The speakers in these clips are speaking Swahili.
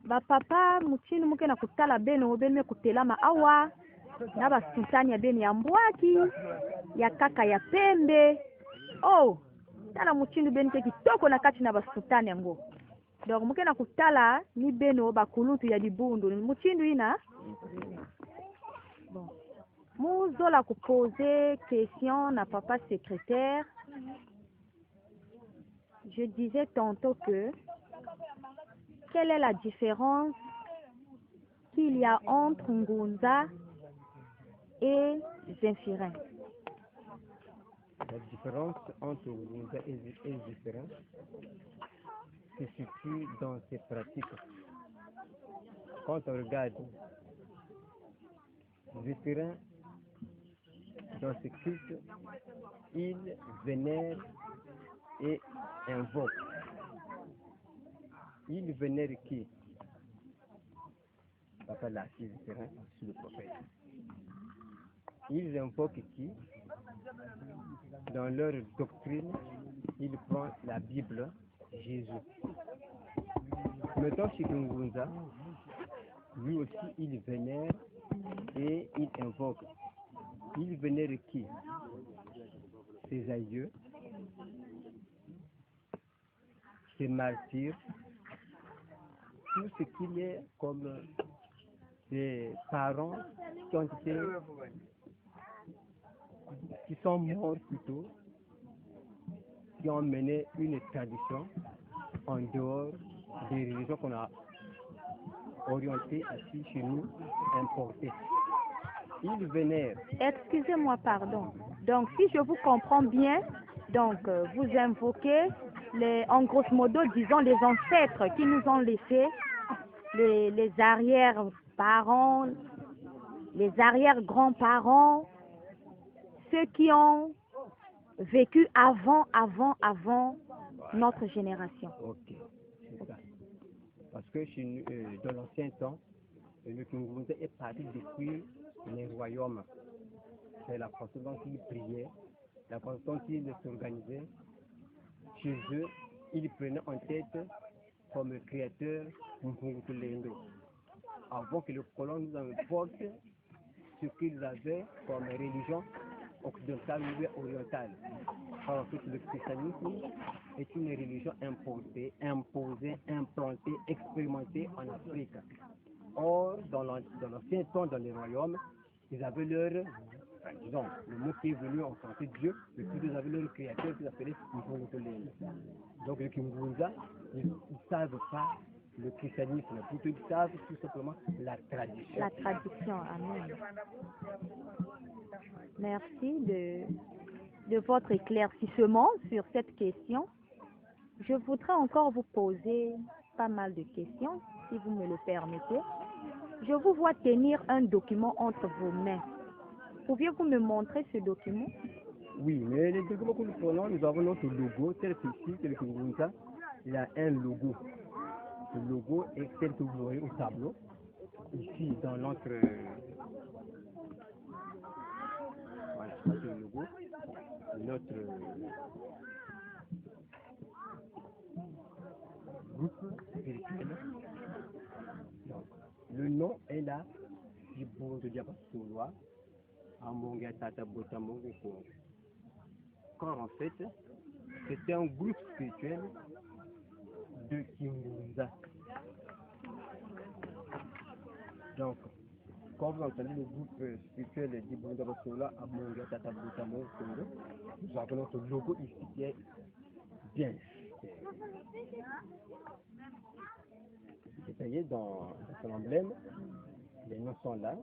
Ba papa mutini muke na kutala beno beno kutelama awa na ba sultani ya beni ya mbwaki ya kaka ya pembe. Oh, tala mutini beni ke kitoko na kati na ba sultani yango. Donc muke na kutala ni beno ba kulutu ya libundu mutini ina. Bon. Muzola poser question na papa secrétaire. Je disais tantôt que quelle est la différence qu'il y a entre Ngunza et Zéphirin? La différence entre Ngunza et Zéphirin se situe dans ses pratiques. Quand on regarde Zéphirin, dans ce culte, il vénère et invoque. Il vénère qui? Papa l'a dit, Zéphirin, sur le prophète. Ils invoquent qui? Dans leur doctrine, ils prennent la Bible, Jésus. Mettons chez Ngunza, lui aussi il vénère et il invoque. Il vénère qui? Ses aïeux, ses martyrs, tout ce qu'il est comme des parents qui ont été, qui sont morts plutôt, qui ont mené une tradition en dehors des religions qu'on a orientées ici chez nous, importées. Il vénère. Excusez-moi, pardon. Donc, si je vous comprends bien, donc vous invoquez en grosso modo, disons, les ancêtres qui nous ont laissé, les arrière-parents, les arrière-grands-parents, ceux qui ont vécu avant notre génération. Ok, c'est ça. Parce que dans l'ancien temps, le Ngunza est parti depuis les royaumes. C'est la façon dont ils priaient, la façon dont ils s'organisaient. Chez eux, ils prenaient en tête comme créateur Mvungutulendo. Avant que le colon nous importe ce qu'ils avaient comme religion occidentale ou orientale. Alors que le christianisme est une religion importée, imposée, implantée, expérimentée en Afrique. Or, dans l'ancien temps, dans les royaumes, ils avaient leur, disons, le mot qui est venu en français Dieu, mais puis ils avaient leur créateur qui s'appelait Mvungutulendo. Donc le Ngunza, ils ne savent pas le christianisme, plutôt ils savent tout simplement la tradition. La tradition, amen. Merci de votre éclaircissement sur cette question. Je voudrais encore vous poser pas mal de questions, si vous me le permettez. Je vous vois tenir un document entre vos mains. Pouviez-vous me montrer ce document? Oui, mais les documents que nous prenons, nous avons notre logo, tel que ici, tel que vous voyez, il y a un logo. Le logo est tel que vous voyez au tableau. Ici, dans notre... voilà, ça c'est le logo. Notre groupe spirituel. Donc, le nom est là, du bon de Diabasoua, à Monga Tata Botamongo. Car en fait, c'était un groupe spirituel de Kingunza. Donc, quand vous entendez le groupe spirituel d'Ibunda Basola à Monga Tata Botamongo, nous avons notre logo ici qui est bien. Détaillé dans son emblème, les noms sont là.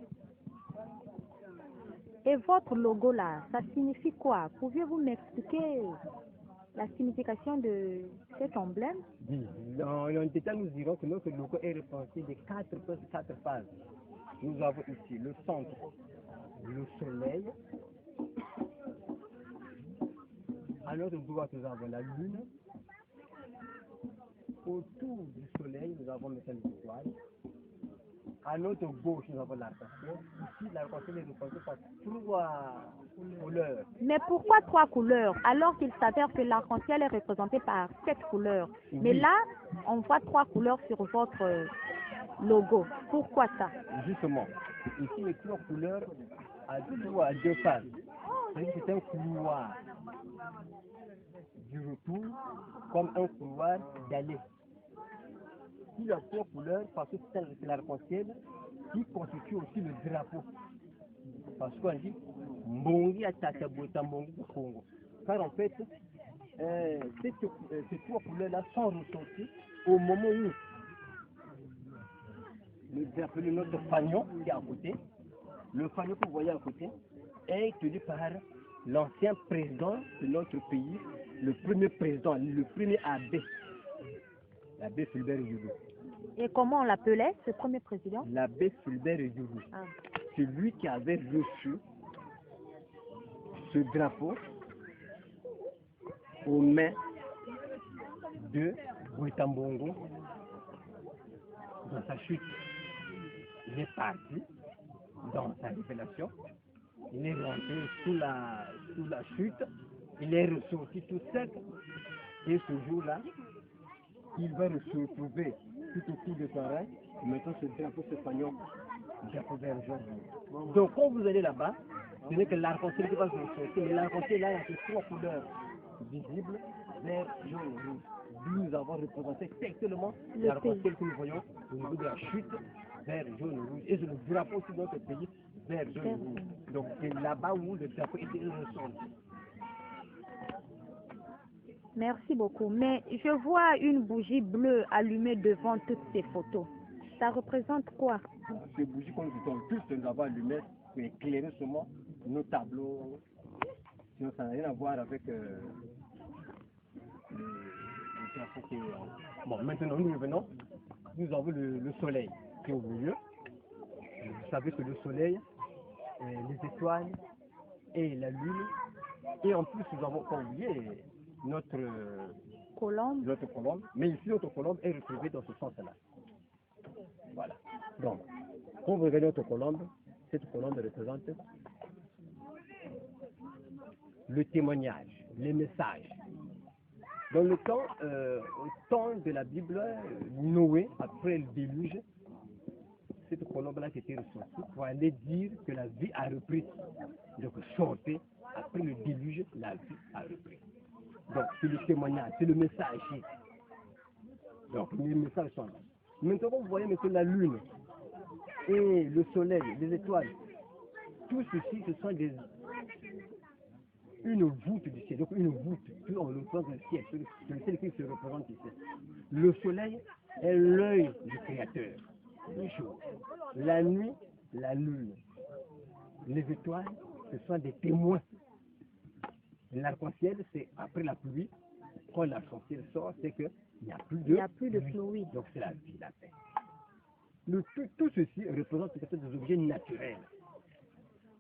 Et votre logo là, ça signifie quoi? Pouvez-vous m'expliquer la signification de cet emblème? Oui, en détail, nous dirons que notre logo est réparti de 4 phases. Nous avons ici le centre, le soleil. À notre droite, nous avons la lune. Autour du soleil, nous avons maintenant l'étoile. À notre gauche, nous avons l'arc-en-ciel. Ici, l'arc-en-ciel est représenté par 3 couleurs. Mais pourquoi 3 couleurs alors qu'il s'avère que l'arc-en-ciel est représenté par 7 couleurs? Oui. Mais là, on voit 3 couleurs sur votre logo. Pourquoi ça? Justement, ici, les 3 couleurs à 2 phases. C'est un couloir du retour comme un couloir d'aller. Il y a 3 couleurs parce que c'est l'arc-en-ciel qui constitue aussi le drapeau. Parce qu'on dit Mbongi à Tatabota Mbongi au Congo. Car en fait, ces 3 couleurs-là sont ressorties au moment où le drapeau de notre fanion qui est à côté, le fanion que vous voyez à côté, est tenu par l'ancien président de notre pays, le premier président, le premier abbé, l'abbé Fulbert Youlou. Et comment on l'appelait, ce premier président? L'abbé Fulbert Youlou. Ah. C'est lui qui avait reçu ce drapeau aux mains de Boitambongo dans sa chute. Il est parti dans sa révélation. Il est rentré sous la chute. Il est ressorti tout sec. Et ce jour-là, il va se retrouver tout autour de son rêve. Maintenant, ce drapeau, ce fanion, drapeau vert jaune. Donc, quand vous allez là-bas, ce n'est que l'arc-en-ciel qui va se ressortir. Mais l'arc-en-ciel, là, il y a ces 3 couleurs visibles, vert, jaune, rouge. Nous avons représenté textuellement l'arc-en-ciel que nous voyons au niveau de la chute, vert, jaune, rouge. Et c'est le drapeau aussi de notre pays, vert, jaune, rouge. Donc, c'est là-bas où le drapeau était ressorti. Merci beaucoup. Mais je vois une bougie bleue allumée devant toutes ces photos. Ça représente quoi? Ces bougies qu'on nous tous, nous avons allumées pour éclairer seulement nos tableaux. Sinon, ça n'a rien à voir avec le drapeau qui est... Bon, maintenant, nous revenons. Nous avons le soleil qui est au milieu. Vous savez que le soleil, les étoiles et la lune. Et en plus, nous avons pas oublié notre colombe. Mais ici, notre colombe est retrouvée dans ce sens-là. Voilà. Donc, quand vous regardez notre colombe, cette colombe représente le témoignage, les messages. Dans le temps, au temps de la Bible, Noé, après le déluge, cette colombe-là qui était ressortie pour aller dire que la vie a repris. Donc, sortez, après le déluge, la vie a repris. Donc, c'est le témoignage, c'est le message. Donc, les messages sont là. Maintenant, vous voyez maintenant la lune et le soleil, les étoiles. Tout ceci, ce sont une voûte du ciel. Donc, une voûte, on représente le ciel. C'est le ciel qui se représente ici. Le soleil est l'œil du Créateur. Une chose. La nuit, la lune. Les étoiles, ce sont des témoins. L'arc-en-ciel, c'est après la pluie. Quand l'arc-en-ciel sort, c'est qu'il n'y a plus de fluide. Donc c'est la vie, la paix. Tout ceci représente peut-être des objets naturels.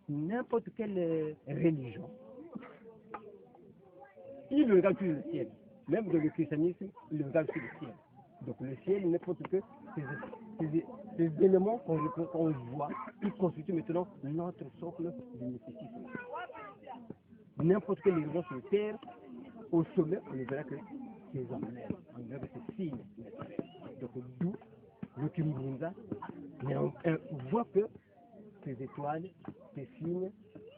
N'importe quelle religion, il regarde sur le ciel. Même dans le christianisme, il regarde sur le ciel. Donc le ciel, n'importe que ces éléments qu'on voit, ils constituent maintenant notre socle de mysticisme. N'importe quelle religion sur terre, au sommet, on ne verra que ces emblèmes, on ne verra que ces signes naturels. Donc d'où le Kimbunza, mais on voit que ces étoiles, ces signes,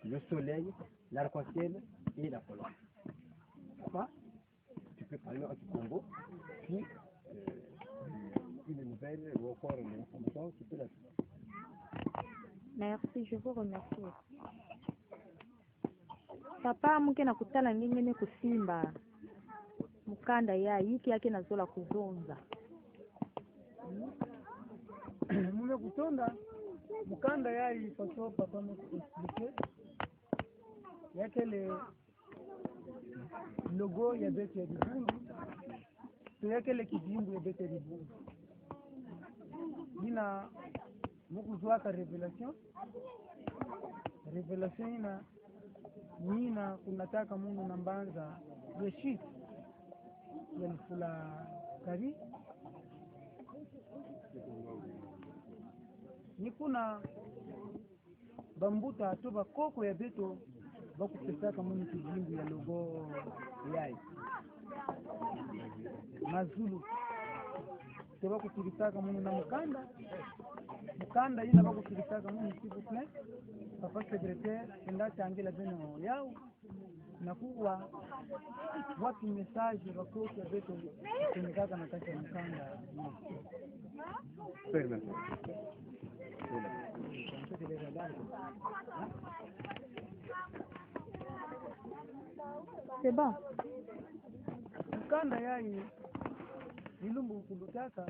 le soleil, l'arc-en-ciel et la colombe. Ça, tu peux parler en Congo, puis une nouvelle ou encore une information, tu peux la faire. Merci, je vous remercie. Papa muke na kutala ngengene kusimba mukanda ya yiki yake nazola kuzonza mume kutonda mukanda ya ipaswa papa me expliquer yake le logo ya betu ya Dibundu, tuyake le kijimbu ya betu ya Dibundu. Ina mukuzwaka revelation ina nina kunataka mungu nambanza yeshit yalifula kari nikuna bambuta to bakoko ya beto bakupesaka mungu kijimbu ya logo yai mazulu te bakutulisaka mungu na mukanda ina bakutulisaka mungu s'il vous plaît papa secrétaire enda changela beno yao nakuwa watu message bakoko beto tunataka na kati ya mukanda c'est bon mukanda yai ilumbu kulutaka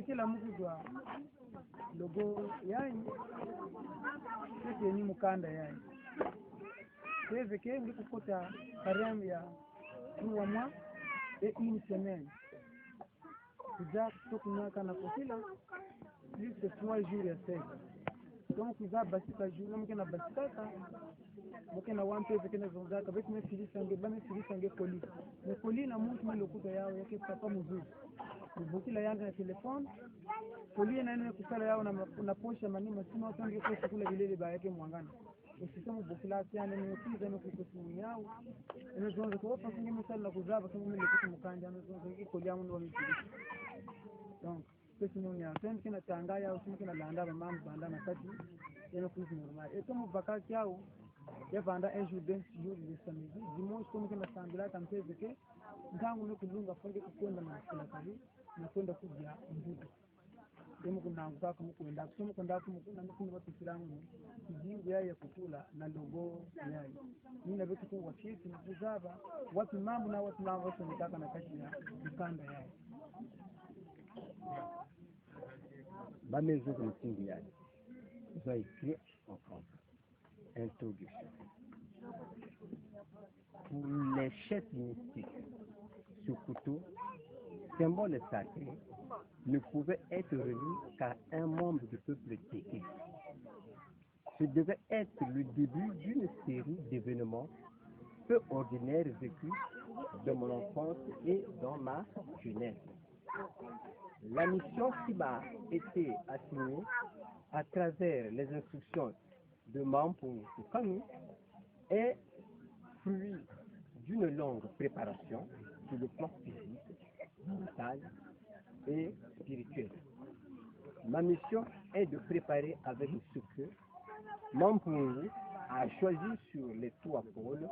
kila mukuzwa logo yai ni mukanda yai seve ke ngi kukota karem ya kwa mwa une semaine kuja kutoka na kofila juste 3 jours ya sasa donc kuja basika jour mkena basika mkena wampe vekena zonzaka basi mesisange poli ne poli na mtu mele kuta yao yake papa mzuri bukila yanga na telefone poli na nene kusala yao na posha manima sima watu ndio kwa kula vile ba yake mwangana usisema bukila cyane ni ukiza no kusimu yao ene zonza kwa pasinge msala na kuzaba kama mele kuta mukanja na zonza ki poli yangu ndio mtiri donc pesi muni ya tena kina tanga yao sima kina landa ba mama banda na kati ene kuzi normal et comme bakaki yao ya banda un jour deux jours le samedi dimanche comme kina sambila kampeze ke ndangu no kulunga fonge kukwenda na kila kali na kwenda kuja mbuga demo kunanguka kumukwenda kumukwenda kumukunda mukunda batukiramu kijingu yaya kukula na logo yaya nina vitu kwa cheti na kuzaba watu mambo na watu nao wote nitaka na kashi ya mkanda yaya ma maison de meeting yaya ils ont écrit en français introduction pour les chefs mystiques ce couteau symbole sacré ne pouvait être remis qu'à un membre du peuple téké. Ce devait être le début d'une série d'événements peu ordinaires vécus dans mon enfance et dans ma jeunesse. La mission qui m'a été assignée à travers les instructions de Mampoung Kami est fruit d'une longue préparation sur le plan physique, mental et spirituel. Ma mission est de préparer avec ce que Mampoung a choisi sur les trois pôles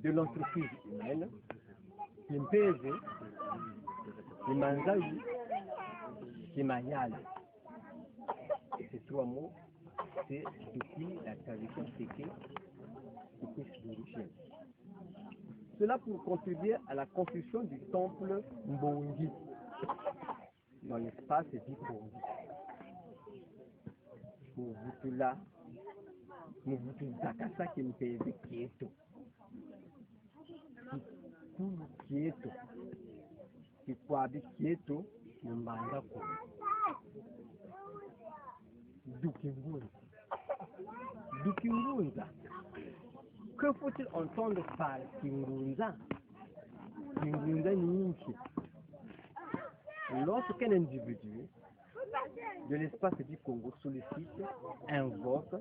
de l'entreprise humaine, Kimpeze, Kimanzawi, Kimanyala. Et ces trois mots, c'est depuis la tradition séquée, depuis l'origine. Cela pour contribuer à la construction du temple Mbongi dans l'espace d'Ibongi. Muvutula, Muvutu Zakasa Kimpeze Kieto. Kikulu Kieto. Kikwabi Kieto Mbandako. Dukingunza. Dukingunza. Que faut-il entendre par Kingunza? Kingunza Ninchi. Lorsqu'un individu de l'espace du Congo sollicite, invoque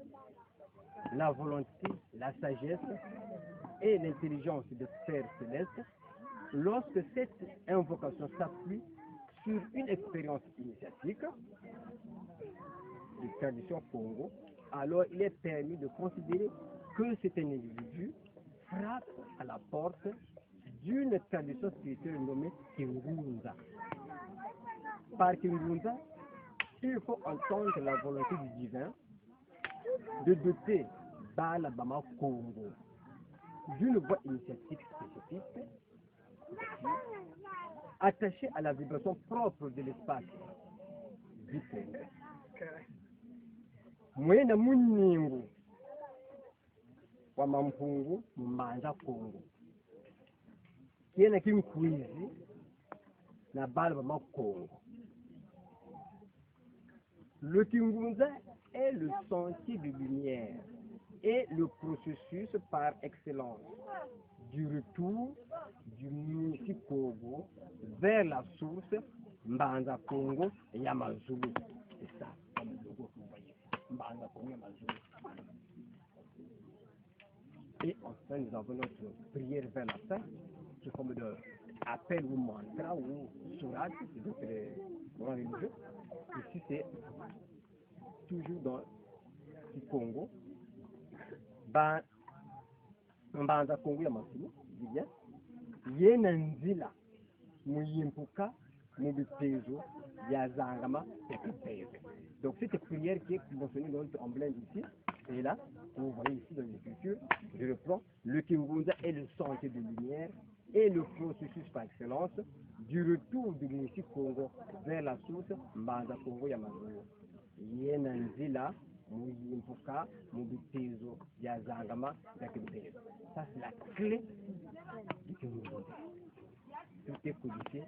la volonté, la sagesse et l'intelligence des sphères célestes, lorsque cette invocation s'appuie sur une expérience initiatique de tradition Congo, alors il est permis de considérer que cet individu frappe à la porte d'une tradition spirituelle nommée Kingunza. Par Kingunza, il faut entendre la volonté du divin de doter Bala Bama Congo d'une voie initiatique spécifique attachée à la vibration propre de l'espace du Congo. Mwena muningu wa mampungu mbanza Kongo kiena kimkwizi na bala ba Kongo. Le Kingunza est le sentier de lumière et le processus par excellence du retour du municipio Congo vers la source Mbanza Congo et Yamazulu. C'est ça, comme le logo que vous voyez. Mbanza Congo Yamazulu. Et enfin, nous avons notre prière vers la fin, sous forme d'appel ou mantra ou sourate, c'est d'autres religieux. Ici, c'est toujours dans le Congo. Mbanza Congo Yamazulu, dit bien. Yena nzila muyimpuka mubitezo ya zangama ekipeze. Donc cette prière qui est mentionnée dans notre emblème ici, et là, vous voyez ici dans l'écriture, je reprends, le Kingunza est le sentier de lumière et le processus par excellence du retour du municipio Congo vers la source Mbanza Congo Yamazulu. Yena nzila muyimpuka mubitezo ya zangama ekipeze. Ça c'est la clé du Kingunza. Tout est codifié,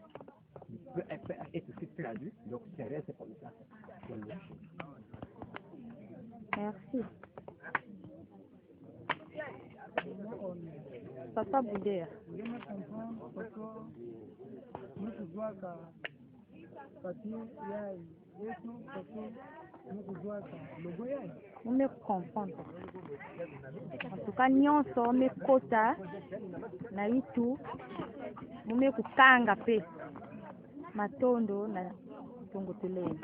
il peut être aussi traduit, donc c'est reste comme ça. Merci. Papa Boudère. On comprendre. En tout cas, nyonso omekota na itu mume kukanga pe matondo na tungutuleni.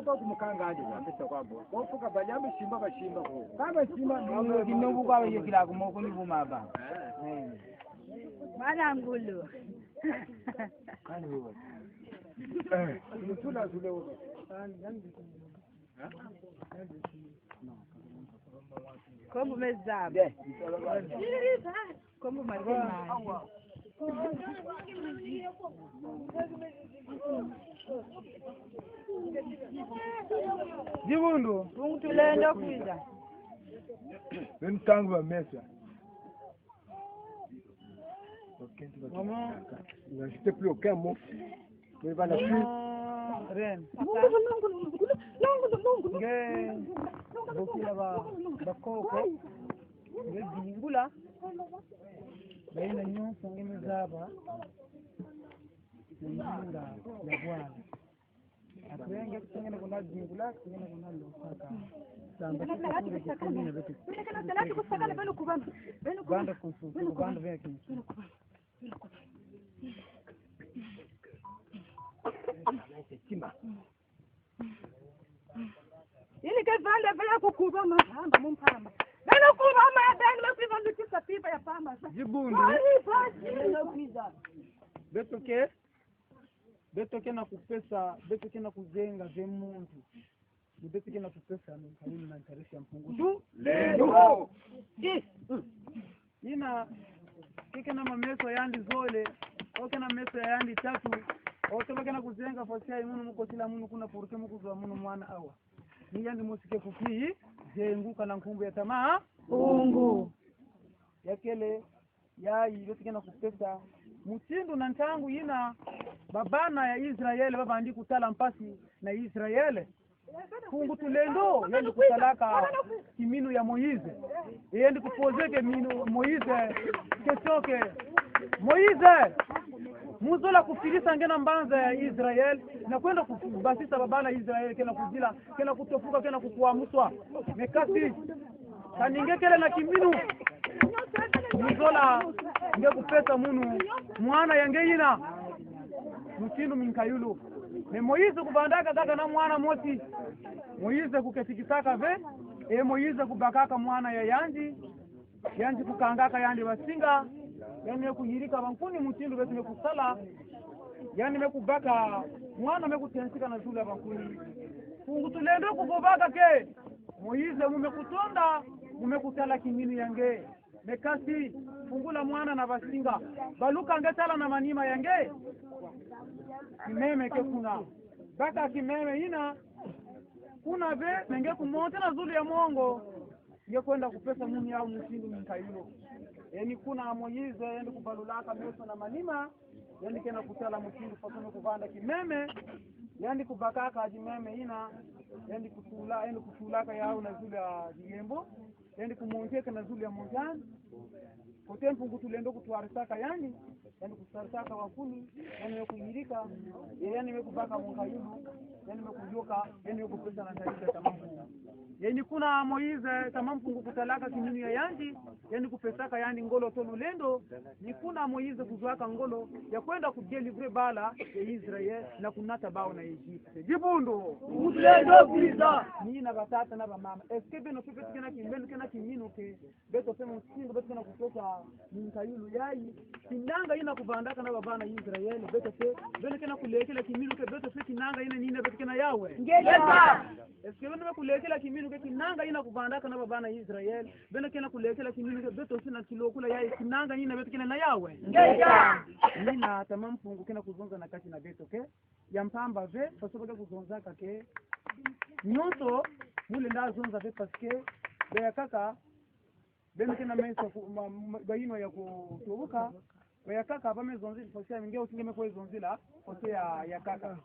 kwa kumukanga andi pesa kwabo bofuka banyambe shimba bashimba ko kama simba ndio kinobu kwa hiyo kila kumoko ni buma hapa Bana ngulu. ani wewe tuna zule huko Kombo mezaba. Kombo mazima. Jibundu Tulenda kuiza. ben tangu wa mesa maman n'ajoutez plus aucun mot mais va la ren nge bokila bakoko nge jingula baina nyonso ngemezaba njinga ya bwana atenge kutengene kuna jingula kutengene kuna losaka banda kusuku banda veki Ili ke vale vela kukuba mahamba mumpamba. Vela kuba madang lo piva lutisa pipa ya pamba. jibundu betoke na kupesa betoke na kujenga ze muntu betoke na kupesa ni karibu na tarehe ya mpungudu leo ina kike na mameso yandi zole oke na meso yandi tatu otoke na kujenga fosia imuno muko sila muno kuna poruke muko za muno mwana awa ni yandi musike kufi zenguka na nkumbu ya tamaa ungu yakele yai betoke na kupesa mutindu na ntangu ina babana ya Israeli baba andi kutala mpasi na Israeli fungu tulendo yendi kutalaka kiminu ya Moize yendi kupozeke minu Moize kesoke Moize muzola kufilisa ngena mbanza ya Israeli na kwenda kubasisa babana ya Israeli kena kuzila kena kutofuka kena kukuamuswa mekasi kaningekele na kiminu muzola nge kupesa munu mwana yangeina mutindu minkayulu ne Moize kubandaka kaka na mwana moti Moize kuketikisaka ve Moize kubakaka mwana ya yanji kukangaka yandi basinga yani kuyirika bankuni mutindu bete kusala yani mekubaka mwana mekutensika na zule bankuni fungu tulendo kukobaka ke Moize mumekutonda mumekutala kiminu yange mekasi fungula mwana na basinga baluka ngetala na manima yange kimeme ke kuna baka kimeme ina kuna ve nenge kumonte na zuli ya mongo nge kwenda kupesa muni au msindu mkayulo yani kuna Moize yani kubalulaka meso na manima yani kena kutala msindu fasome kuvanda kimeme yani kubakaka ajimeme ina yani kutulaka yao na zuli ya jiyembo yani kumonteka na zuli ya monjani kotempu kutulendo kutuarisaka yani kusarisaka wakuni yani kuyirika yani kubaka mkayulu yani kujoka yani kupesa na tarisha tamamu yani kuna Moize tamampungu kutalaka kiminu ya yanji yani kupesaka yani ngolo tolulendo ni kuna Moize kuzwaka ngolo ya kwenda kudelivre bala ya Israel na kunata bao na Egypt jibundu ulendo biza ni na batata na bamama eske beno pepete kena kimbenu kena kiminu ke beto sema msingo beto kena kutoka mkayulu yayi kinanga ina kubandaka na babana Israel beto se beno kena kulekela kiminu ke beto se kinanga ina nina beto kena yawe ngeza eske beno kulekela kiminu ke kinanga ina kubandaka na babana Israel beno kena kulekela kiminu ke beto sina kilokula yayi kinanga ina beto kena na yawe ngeza nina tamampungu kena kuzonza na kati na beto ke ya mpamba ve pasoka kuzonza kake nyoto mule ndazonza ve paske be kaka beno kena mesa baino ya kutubuka ya kaka bamezonzila fosia mingi usingeme kwa zonzila fosia ya kaka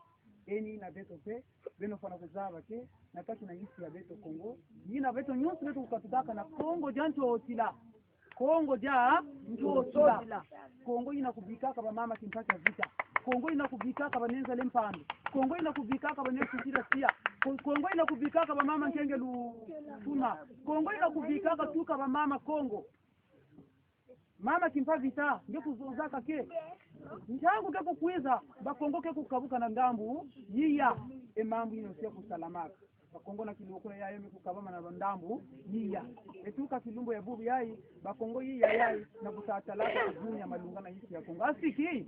eni na beto pe beno fana kuzaba ke na kati na isi ya beto Kongo yina beto nyonso beto kukataka na Kongo jancho otila Kongo ja njo otila Kongo ina kubikaka ba mama kimpata vita Kongo ina kubikaka banenza lempando Kongo ina kubikaka banenza tira sia Kongo ina kubikaka ba mama nkenge lutuna Kongo ina kubikaka tuka ba mama Kongo mama kimpa vita nge kuzozaka ke njangu keko kuiza bakongo keko kukabuka na ndambu yiya emambu ino sio kusalamaka bakongo na kiloko yayo mikukabama na ndambu yiya etuka kilumbo ya bubu yayi bakongo yiya yayi na kusatalaka kunya malungana hisi ya Kongo asiki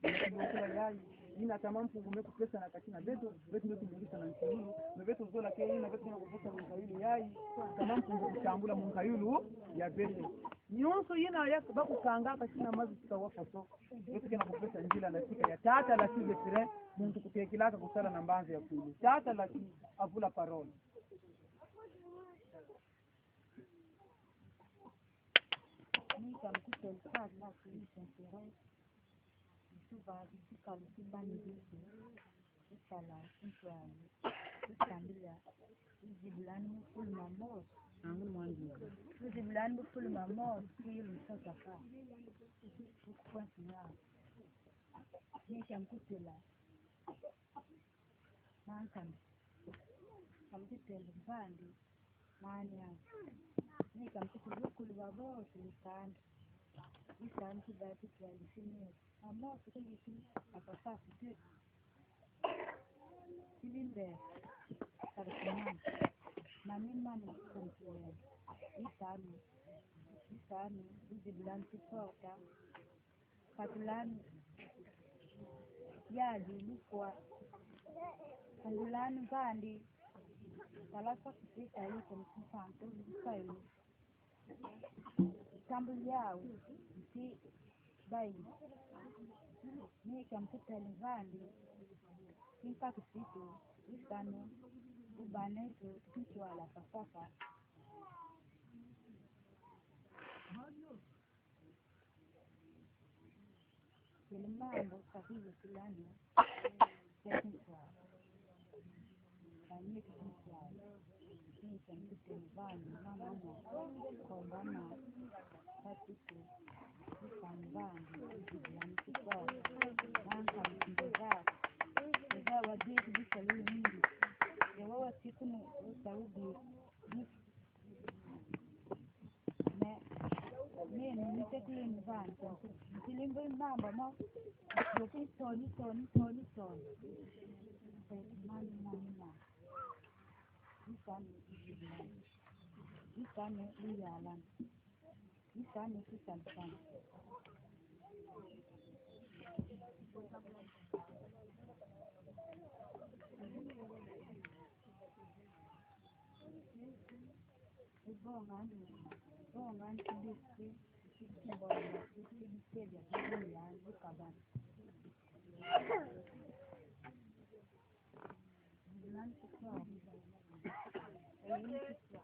kiloko yayi ina tamam fungume kupesa na katina beto ndio tumulisa na nchini na beto zola ke ina beto na kufuta mkayulu yayi tamam fungu kutambula mkayulu ya beto nyonso yina ya bakukanga katina mazi tutawafa so beto kina kupesa njila na sika ya tata la size fire muntu kutekilaka kusala na mbanzi ya kulu tata la avula parole Nika mkute mkazi na kulisentere Tuba dikal tibani disi Isala Sintuani Isambila Izibulani Fulu mamos Angu mwangi Izibulani Fulu mamos Kiyu msasaka Ukufansi ya Nika mkute la Mankami Kamkute mbandi Maani ya Nika mkute lukulu babosi Nikandi Nikandi Kibati kwa lisini Amo kutengisi apasa fitu Silimbe Karikana Manima ni kumtuwe Isani Izibulani Kisorta Katulani Yadi Lukwa Kungulani Bandi Talasa Kisika Yuko Mkisanto Yukayu Tambul Yao Mki Bayi Nika mkuta livandi Kinka kisitu Isano Ubanetu Kituwa la pasaka Kilimambo Kahiyo kilani Kekintwa Kanye kintwa Nika mkuta livandi Mama Kombana Katiku Isambandi Izibulani Kisoa Nanka mkindeza Eza wadiku bisa lulu mingi Yawawa sikunu Saudi Nene nitekili mvani Mkilimbo imbamba ma Yoki toni Mani Isani Izibulani Isani Uyalani Isani Kisansani Bongan kibisi Kibonga Kibisebya Kibuya Zikabani Zilani Kiswa Elini Kiswa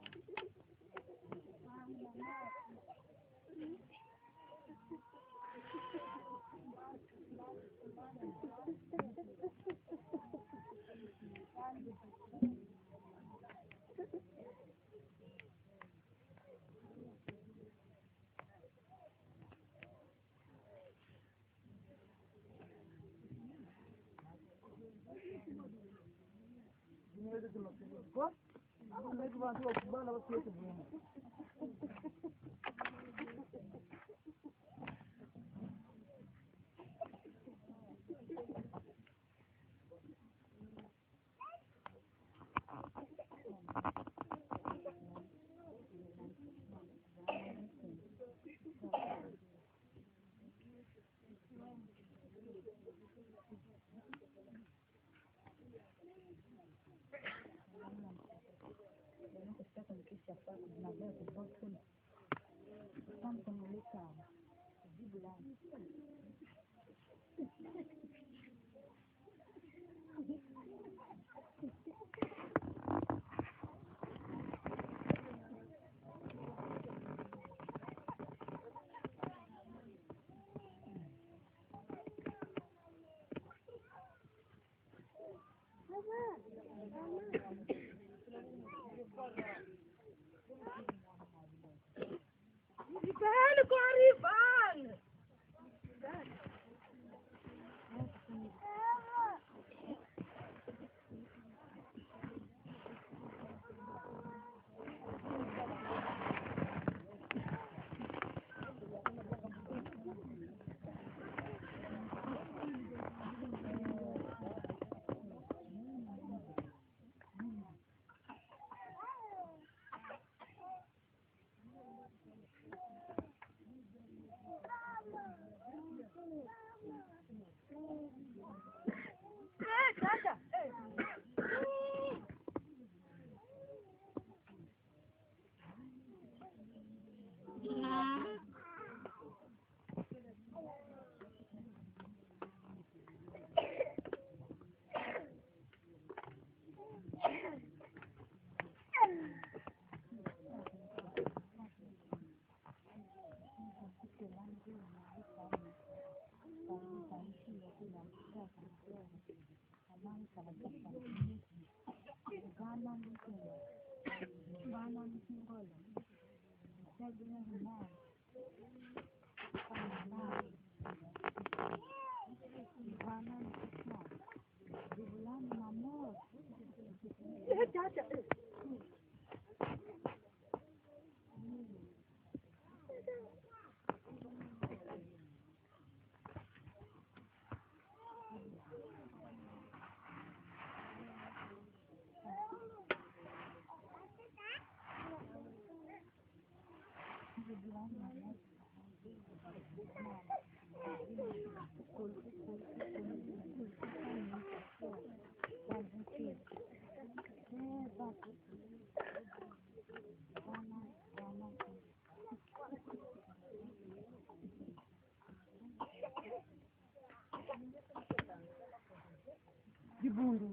Jibundu.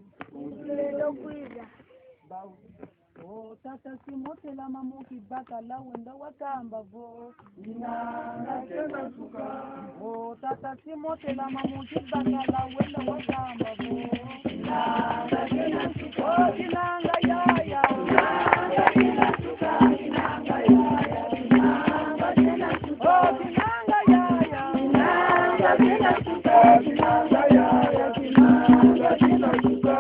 Lelo kuiza. Bau. Oh, tata simote la mamuki baka la wenda wakamba vo. Inanga tena suka. Oh, tata simote la mamuki baka la wenda wakamba vo. Inanga tena suka. Oh, inanga ya ya. Inanga tena suka. Inanga ya ya. Inanga tena suka. Oh, inanga ya ya. Inanga tena suka. Inanga ya ya. Inanga tena suka.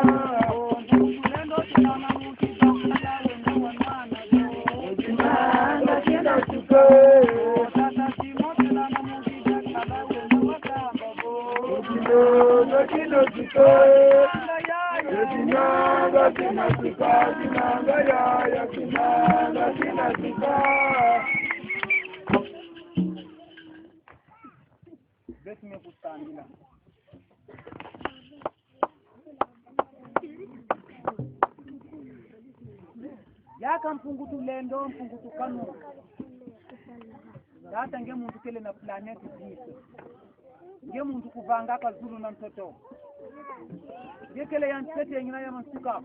Oh, ndukulendo tena mamuki baka la wenda wakamba vo. Inanga tena suka. Oh, tata simote la mamuki baka la wenda wakamba vo. Inanga tena suka. Kinanga tena suka, kinanga ya kinanga tena suka. Besi mekustandila. Yaka mpungutu lendo, mpungutu kanu. Data nge muntu kele na planeti jiso. Nge muntu kuvanga kazulu na mtoto. Ngekele yansete yengina ya mansuka.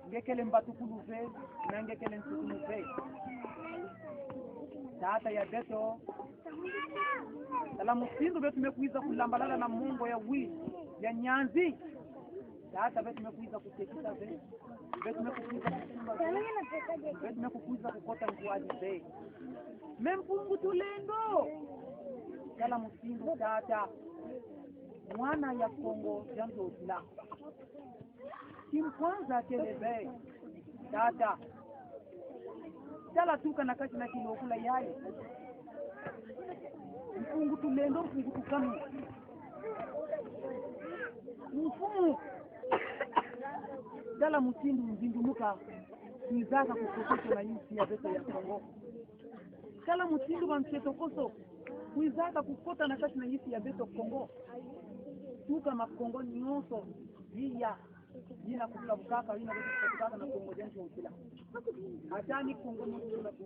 Ngekele mbatukulu ve, na ngekele ntukulu ve. Tata ya beto. Tala musindu betu mekuiza kulambalala na mungo ya wi, ya nyanzi. Tata betu mekuiza kutekita ve. Betu mekuiza kukumba ve. Betu mekuiza kukota nguaji ve. Mempungu tulendo. Tala musindu tata. Mwana ya Kongo jambo utila. Kimkwanza kelebe. Tata. Tala tuka na kati na kilokula yai. Mfungu tulendo mfungu tukanu. Mfumu. Tala mutindu mzindumuka. Nizaka kukokoto na yusi ya beto ya Kongo. Tala mutindu wa mcheto koso. Kuizaka kukota na kati na yusi ya beto Kongo. Tuka makongo nyonso jia jina kukabukaka wina wetu kukabukaka na Kongo jensi utila. Hatani Kongo nyonso